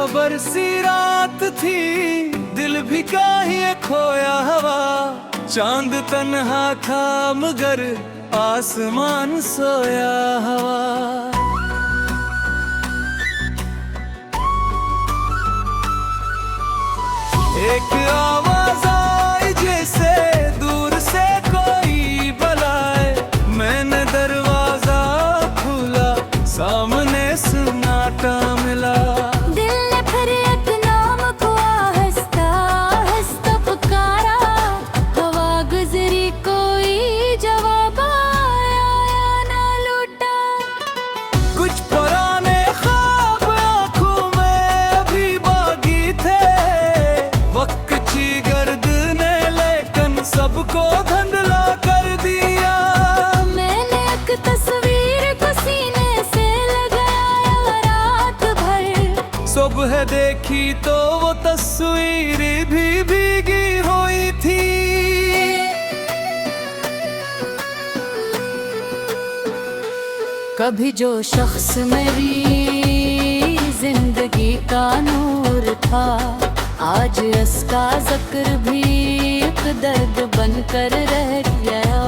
बेखबर सी रात थी, दिल भी काहे खोया हवा। चांद तन्हा था मगर आसमान सोया हवा। एक आवाज आई जैसे दूर से कोई बुलाए। मैंने दरवाजा खोला, सामने सन्नाटा मिला। दिल ने फिर एक नाम को आहिस्ता आहिस्ता पुकारा। हवा गुजरी कोई जवाब आया या ना लौटा। कुछ पुराने ख्वाब आंखों में अभी बाकी थे। वक्त की गर्द ने लेकिन सबको धुंधला कर दिया। मैंने एक तस्वीर को सीने से लगाया रात भर। सुबह देखी तो वो तस्वीर भी भीगी हुई थी। कभी जो शख्स मेरी जिंदगी का नूर था, आज उसका जिक्र भी एक दर्द बनकर रह गया।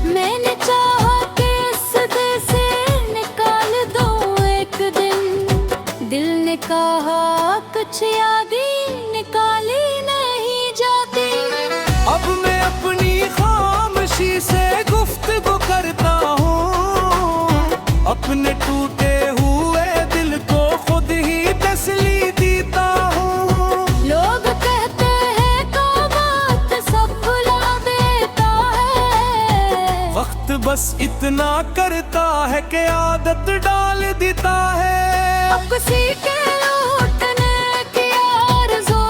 मैंने चाहा कि इस दिल से निकाल दूं एक दिन। दिल ने कहा कुछ यादें निकाली नहीं जाती। अब मैं अपनी खामोशी से गुफ्तगू करता हूँ। अपने टूटे हुए दिल को खुद ही तसल्ली देता हूँ। लोग कहते हैं तो बात सब भुला देता है। वक्त बस इतना करता है कि आदत डाल देता है। अब किसी के लौटने की आरज़ू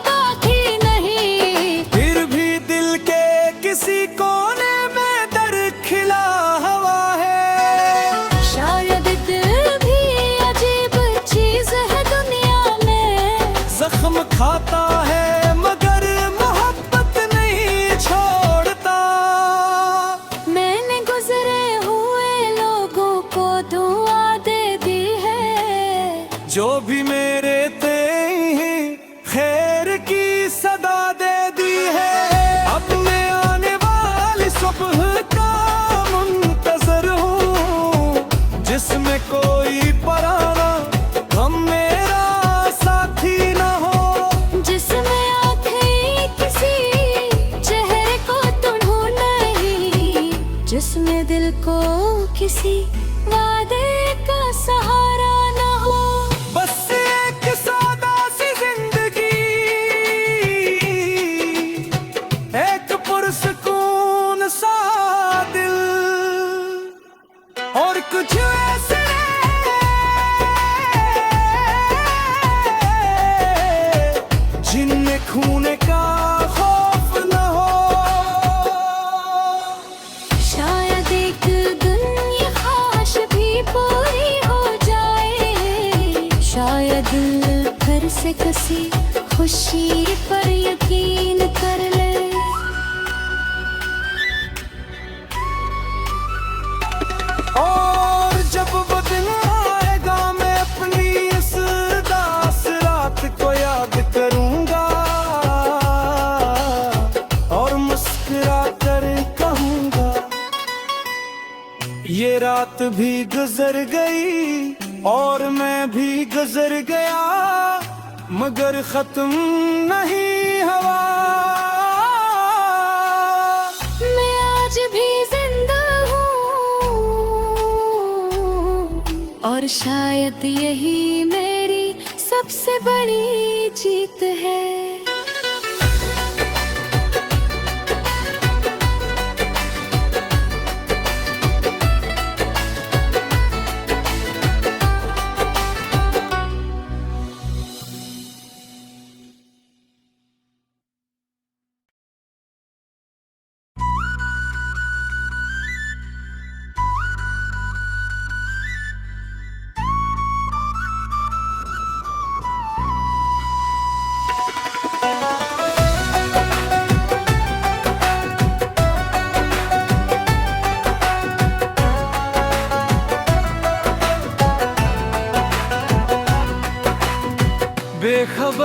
बाकी नहीं। फिर भी दिल के किसी कोने में दर्द खिला हुआ है। शायद दिल भी अजीब चीज है दुनिया में। जख्म खाता है मगर मोहब्बत नहीं छोड़ता। मैंने गुजरे हुए लोगों को दुआ दे दी है। जो भी मेरे थे खैर की सदा दे दी है। अब मैं आने वाली सुबह का मुंतजर हूँ, जिसमें कोई पराना गम मेरा साथी न हो। जिसमें आंखें किसी चेहरे को तुड़ू नहीं। जिसमें दिल को किसी वादे का सहारा न हो। बस एक सादा सी जिंदगी, एक पुरसकून सा दिल, और कुछ ऐसे जिनमें खूने का खौफ न हो। शायद एक दिन ये ख्वाहिश भी पूरी हो जाए। शायद फिर से किसी खुशी पर यकीन कर ले। और जब वो दिन आएगा मैं अपनी इस दास रात को याद करूंगा। और मुस्कुरा कर कहूंगा ये रात भी गुजर गई और मैं भी गुजर गया, मगर खत्म नहीं हुआ। मैं आज भी जिंदा हूँ और शायद यही मेरी सबसे बड़ी जीत है।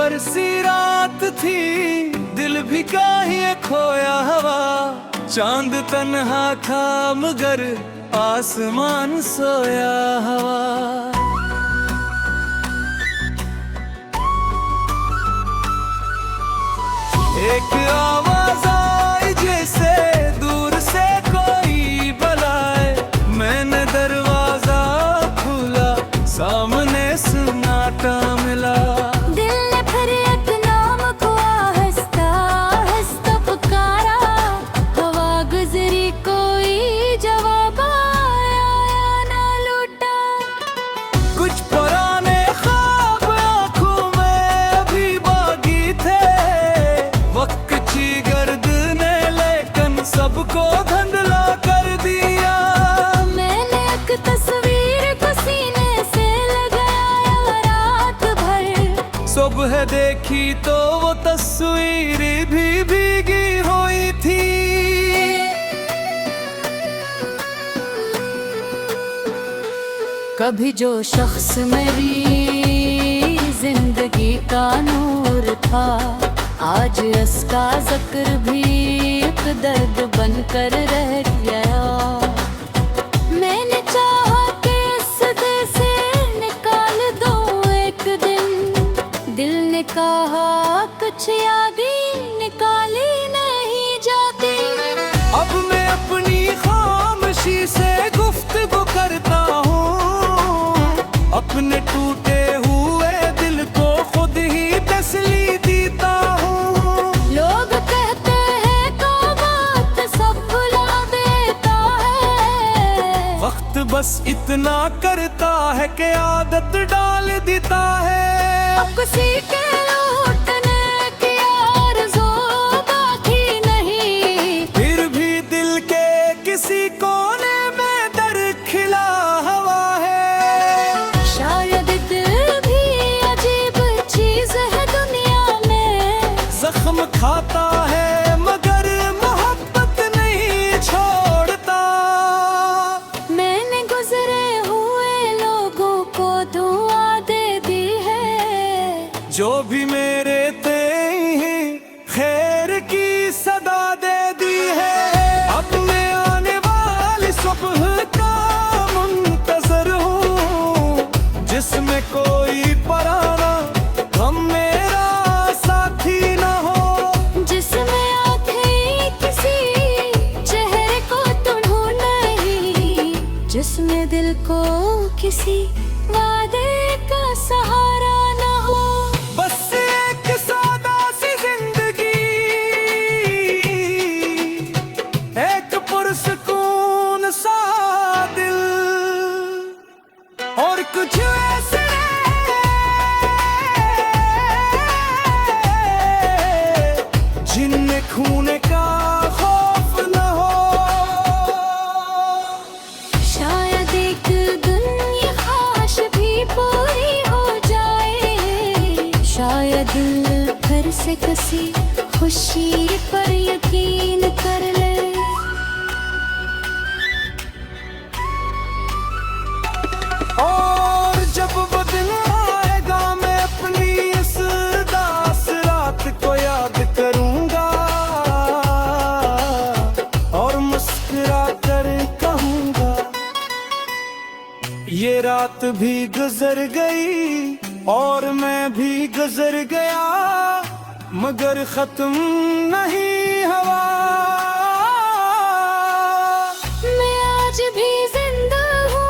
बरसी रात थी, दिल भी काहे खोया हवा। चांद तन्हा था मगर आसमान सोया हवा। एक आवाज आई जैसे दूर से कोई बुलाए। मैंने दरवाजा खोला, सामने सन्नाटा मिला। दिल ने फिर एक नाम को आहिस्ता आहिस्ता पुकारा। हवा गुजरी कोई जवाब आया या ना लौटा। कुछ पुराने ख्वाब आंखों में अभी बाकी थे। वक्त की गर्द ने लेकिन सबको धुंधला कर दिया। मैंने एक तस्वीर को सीने से लगाया रात भर। सुबह देखी तो वो तस्वीर भी भीगी हुई थी। कभी जो शख्स मेरी जिंदगी का नूर था, आज उसका जिक्र भी एक दर्द बनकर रह गया। मैंने चाहा कि इस दिल से निकाल दूं एक दिन। दिल ने कहा कुछ यादें निकाली नहीं जाती। अब मैं अपनी खामोशी से गुफ्तगू करता हूँ। अपने टूटे हुए दिल को खुद ही तसल्ली देता हूँ। लोग कहते हैं तो बात सब भुला देता है। वक्त बस इतना करता है कि आदत डाल देता है। अब किसी के लौटने की आरज़ू बाकी नहीं। फिर भी दिल के किसी कोने में दर्द खिला हुआ है। शायद दिल भी अजीब चीज है दुनिया में। जख्म खाता है मगर मोहब्बत नहीं छोड़ता। मैंने गुजरे हुए लोगों को दुआ दे दी है। जो भी मेरे ते ही खैर की सदा दे दी है। अब मैं आने वाली सुबह का मुंतजर हूँ, जिसमें कोई पराना गम मेरा साथी न हो। जिसमें आंखें किसी चेहरे को ढूंढूं नहीं। जिसमें दिल को किसी वादे का सहारा न हो। बस एक सादा सी जिंदगी, एक पुरसकून सा दिल, और कुछ ऐसे जिनमें खून का खौफ न हो। शायद एक दिन ये ख्वाहिश भी पूरी हो जाए। शायद दिल फिर से किसी खुशी पर यकीन कर ले। और जब वो दिन आएगा, मैं अपनी इस दास रात को याद करूंगा। और मुस्कुरा कर कहूंगा, ये रात भी गुजर गई और मैं भी गुजर गया, मगर खत्म नहीं हवा। मैं आज भी जिंदा हूँ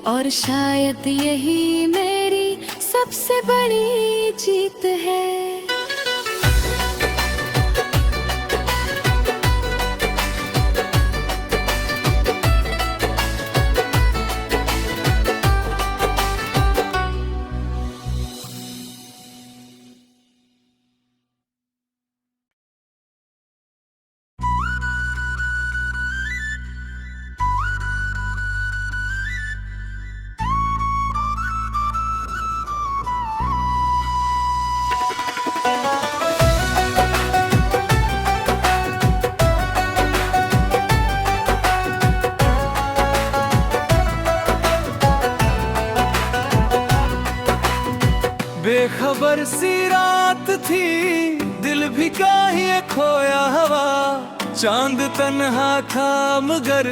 और शायद यही मेरी सबसे बड़ी जीत है। बेखबर सी रात थी, दिल भी काहे खोया हवा। चांद तन्हा था मगर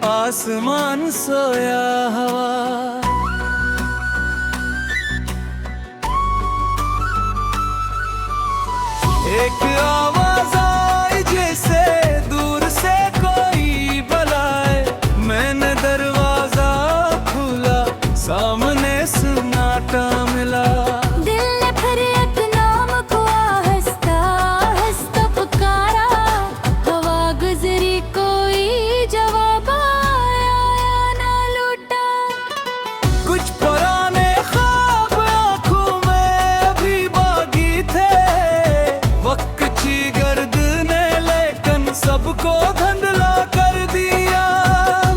आसमान सोया हवा। एक आवाज आई जैसे दूर से कोई बुलाए। मैंने दरवाजा खोला, सामने सन्नाटा मिला। दिल ने फिर एक नाम को आहिस्ता आहिस्ता पुकारा। हवा गुजरी कोई जवाब आया या ना लौटा। कुछ पुराने ख्वाब आंखों में भी बागी थे। वक्त की गर्द ने लेकिन सबको धुंधला कर दिया।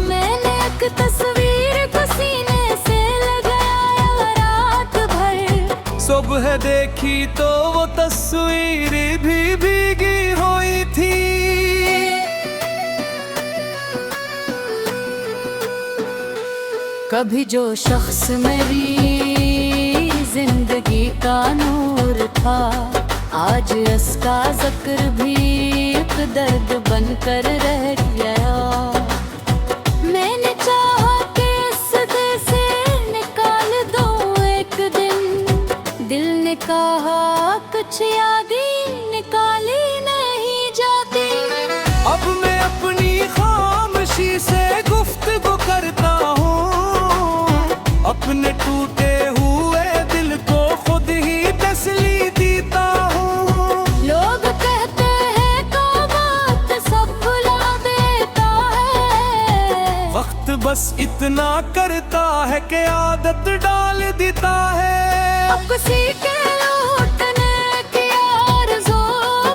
मैंने एक तस्वीर को सीने से लगाया रात भर। सुबह देखी तो वो तस्वीर भी भीगी हुई थी। कभी जो शख्स मेरी जिंदगी का नूर था, आज उसका जिक्र भी एक दर्द बनकर रह गया। मैंने चाहा कि इस दिल से निकाल दूं एक दिन। दिल ने कहा कुछ यादें निकाली नहीं जाती। अब मैं अपनी खामोशी से गुफ्तगू करता हूँ। अपने टूटे हुए दिल को खुद ही तसल्ली देता हूँ। लोग कहते हैं तो बात सब भुला देता है। वक्त बस इतना करता है कि आदत डाल देता है। अब किसी के लौटने की आरज़ू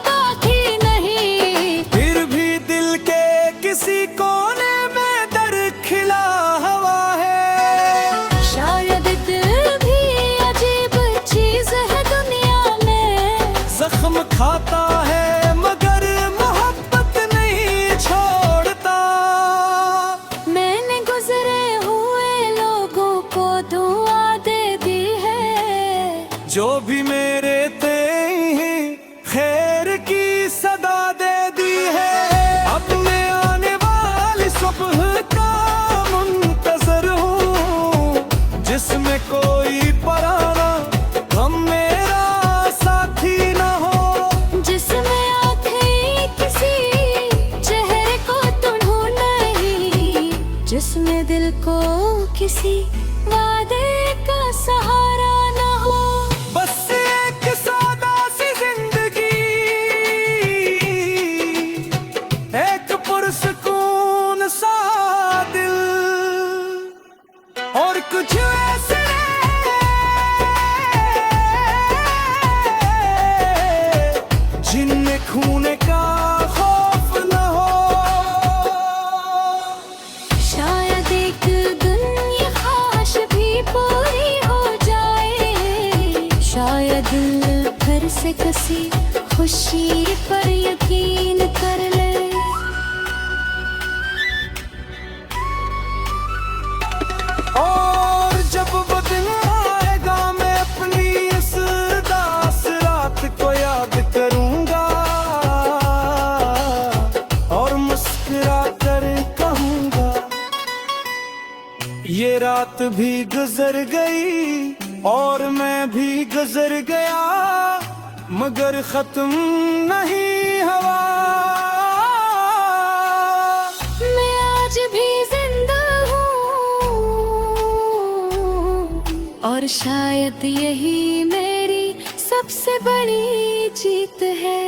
बाकी नहीं। फिर भी दिल के किसी कोने में दर्द खिला हुआ है। शायद दिल भी अजीब चीज है दुनिया में। जख्म खाता है मगर मोहब्बत नहीं छोड़ता। मैंने गुजरे हुए लोगों को दुआ दे दी है। जो भी मेरे ते ही खैर की सदा दे दी है। अब मैं आने वाली सुबह का मुंतजर हूँ, जिसमें कोई पराना गम मेरा साथी न हो। जिसमें आंखें किसी चेहरे को तो ढूंढ नहीं। जिसमें दिल को किसी वादे का सहारा न हो। बस एक सादा सी जिंदगी, एक पुरसकून सा दिल, और कुछ ऐसे जिनमें खूने का खौफ न हो। शायद एक दिन ये ख्वाहिश भी पूरी हो जाए। शायद दिल फिर से किसी खुशी पर यकीन कर ले। और जब वो दिन आएगा मैं अपनी इस दास रात को याद करूंगा। और मुस्कुरा कर कहूंगा, ये रात भी गुजर गई और मैं भी गुजर गया, मगर खत्म नहीं हवा। मैं आज भी जिंदा हूँ और शायद यही मेरी सबसे बड़ी जीत है।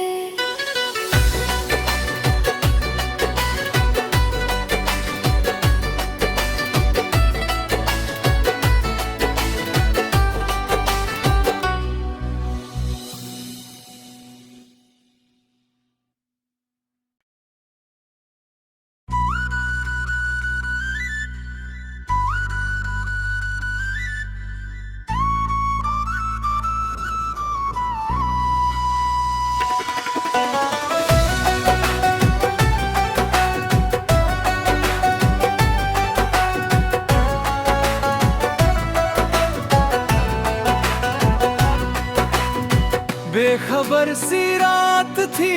बेखबर सी रात थी,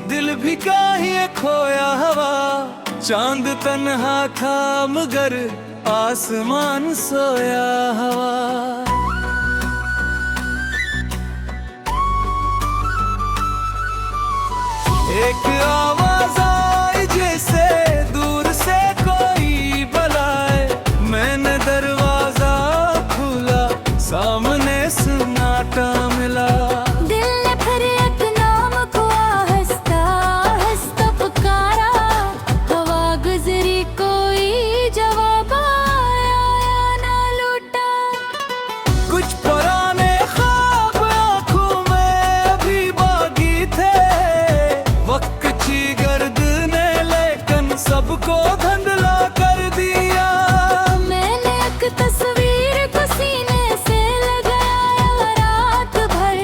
दिल भी काहे खोया हवा। चांद तन्हा था मगर आसमान सोया हवा। एक आवाज आई जैसे दूर से कोई बुलाए। मैंने दरवाजा खोला, सामने सन्नाटा मिला। दिल ने फिर एक नाम को आहिस्ता आहिस्ता पुकारा। हवा गुजरी कोई जवाब आया या ना लौटा। कुछ पुराने ख्वाब आंखों में अभी बाकी थे। वक्त की गर्द ने लेकिन सबको धुंधला कर दिया। मैंने एक तस्वीर को सीने से लगाया रात भर।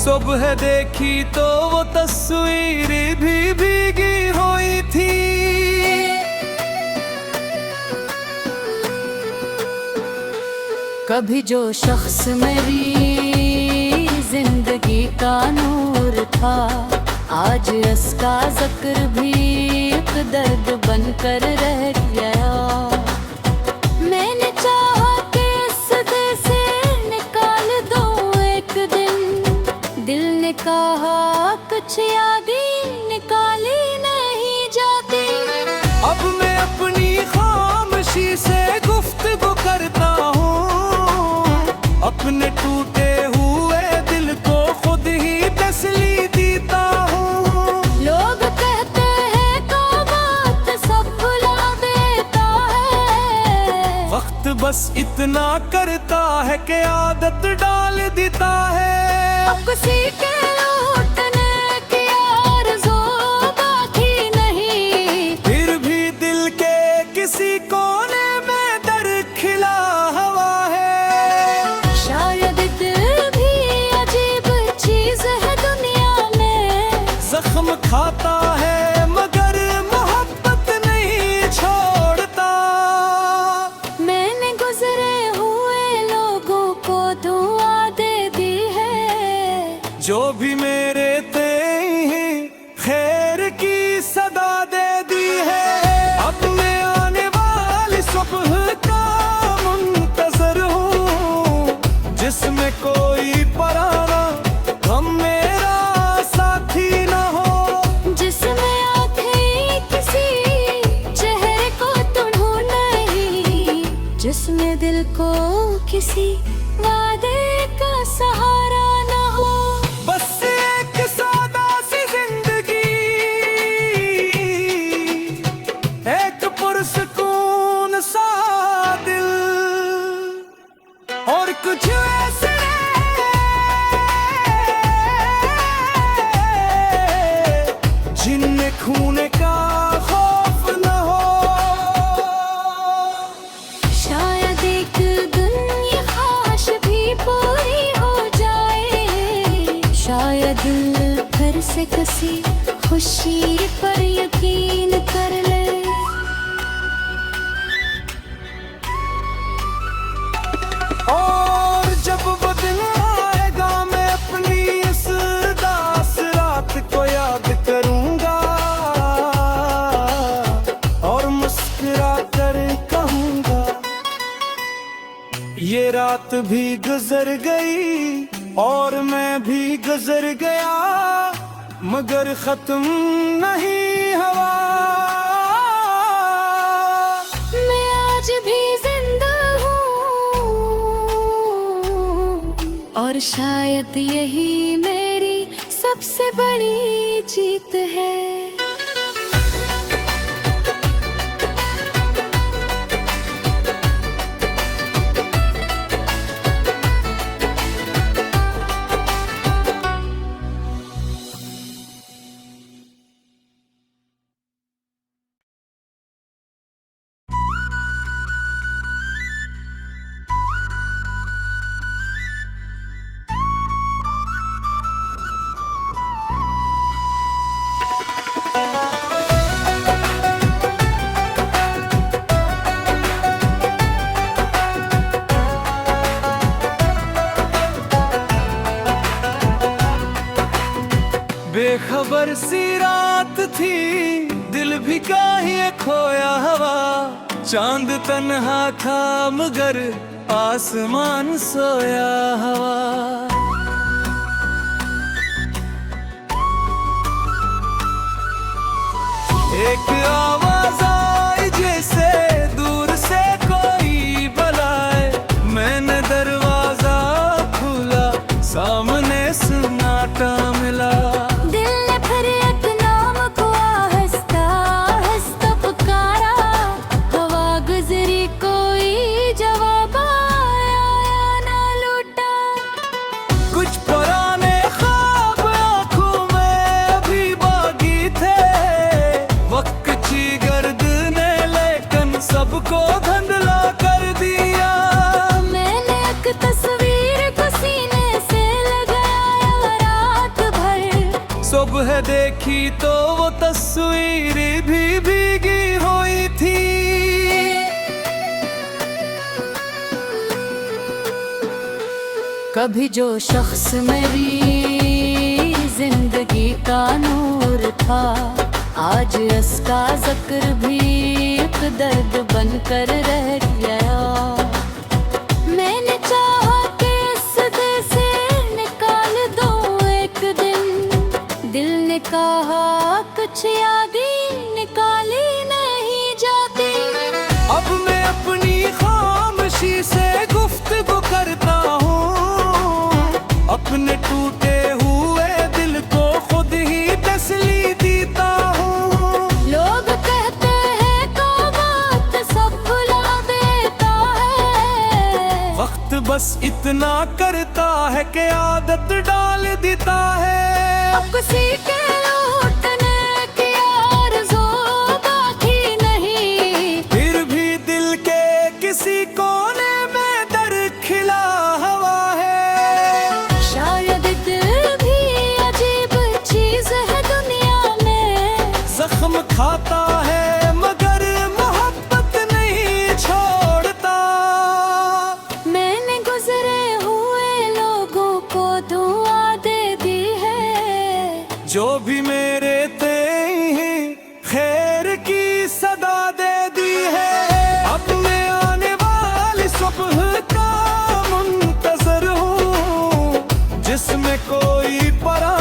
सुबह देखी तो वो तस्वीर भी भीगी हुई थी। कभी जो शख्स मेरी जिंदगी का नूर था, आज उसका जिक्र भी एक दर्द बनकर रह गया। मैंने चाहा कि इस दिल से निकाल दूं एक दिन। दिल ने कहा कुछ यादें निकाली नहीं जाती। अब मैं अपनी खामोशी से गुफ्तगू करता हूँ। अपने टूटे हुए दिल को खुद ही तसल्ली देता हूँ। लोग कहते हैं बात सब भुला देता है। वक्त बस इतना करता है कि आदत डाल देता है। अब किसी के लौटने की आरज़ू बाकी नहीं। फिर भी दिल के किसी कोने में दर्द खिला हुआ है। शायद दिल भी अजीब चीज है दुनिया में। जख्म खाता है मगर मोहब्बत नहीं छोड़ता। मैंने गुजरे हुए लोगों को दुआ दे दी है। जो भी मेरे थे खैर की सदा दे दी है। अब मैं आने वाली सुबह का मुंतजर हूँ, जिसमें कोई पराना गम मेरा साथी न हो। जिसमें आंखें किसी चेहरे को तुड़ू नहीं। जिसमें दिल को किसी वादे का सहारा न हो। बस एक सादा सी जिंदगी, एक पुरसकून सा दिल, और कुछ ऐसे जिनमें खून का खौफ न हो। शायद एक दिन ये ख्वाहिश भी पूरी हो जाए। शायद दिल फिर से किसी खुशी पर यकीन कर ले। और जब वो दिन आएगा मैं अपनी इस दास रात को याद करूंगा। और मुस्कुरा कर कहूंगा ये रात भी गुजर गई और मैं भी गुजर गया, मगर खत्म नहीं हवा। मैं आज भी जिंदा हूँ और शायद यही मेरी सबसे बड़ी जीत है। बेखबर सी रात थी, दिल भी काहे खोया हवा। चांद तन्हा था मगर आसमान सोया हवा। एक आवाज आई जैसे दूर से कोई बुलाए। मैंने दरवाजा खोला, सामने सन्नाटा मिला। दिल ने फिर एक नाम को आहिस्ता आहिस्ता पुकारा। हवा गुजरी कोई जवाब आया या ना लौटा। कुछ पुराने ख्वाब आंखों में अभी बाकी थे। वक्त की गर्द ने लेकिन सबको धुंधला कर दिया। मैंने एक तस्वीर को सीने से लगाया रात भर। सुबह देखी तो वो तस्वीर भी भीगी हुई थी। कभी जो शख्स मेरी जिंदगी का नूर था, आज उसका जिक्र भी एक दर्द बनकर रह गया। मैंने चाहा कि इस दिल से निकाल दूं एक दिन। दिल ने कहा कुछ यादें निकाली नहीं जाती। अब मैं अपनी खामोशी से गुफ्तगू करता हूँ। अपने टूटे हुए दिल को खुद ही तसल्ली देता हूँ। लोग कहते हैं तो बात सब भुला देता है। वक्त बस इतना करता है कि आदत डाल देता है। अब किसी के लौटने की आरज़ू बाकी नहीं। फिर भी दिल के किसी कोने में दर्द खिला हुआ है। शायद दिल भी अजीब चीज है दुनिया में। जख्म खाता है मगर मोहब्बत नहीं छोड़ता। मैंने गुजरे हुए लोगों को दुआ दे दी है। जो भी मेरे ते ही खैर की सदा दे दी है। अब मैं आने वाली सुबह का मुंतजर हूँ, जिसमें कोई परा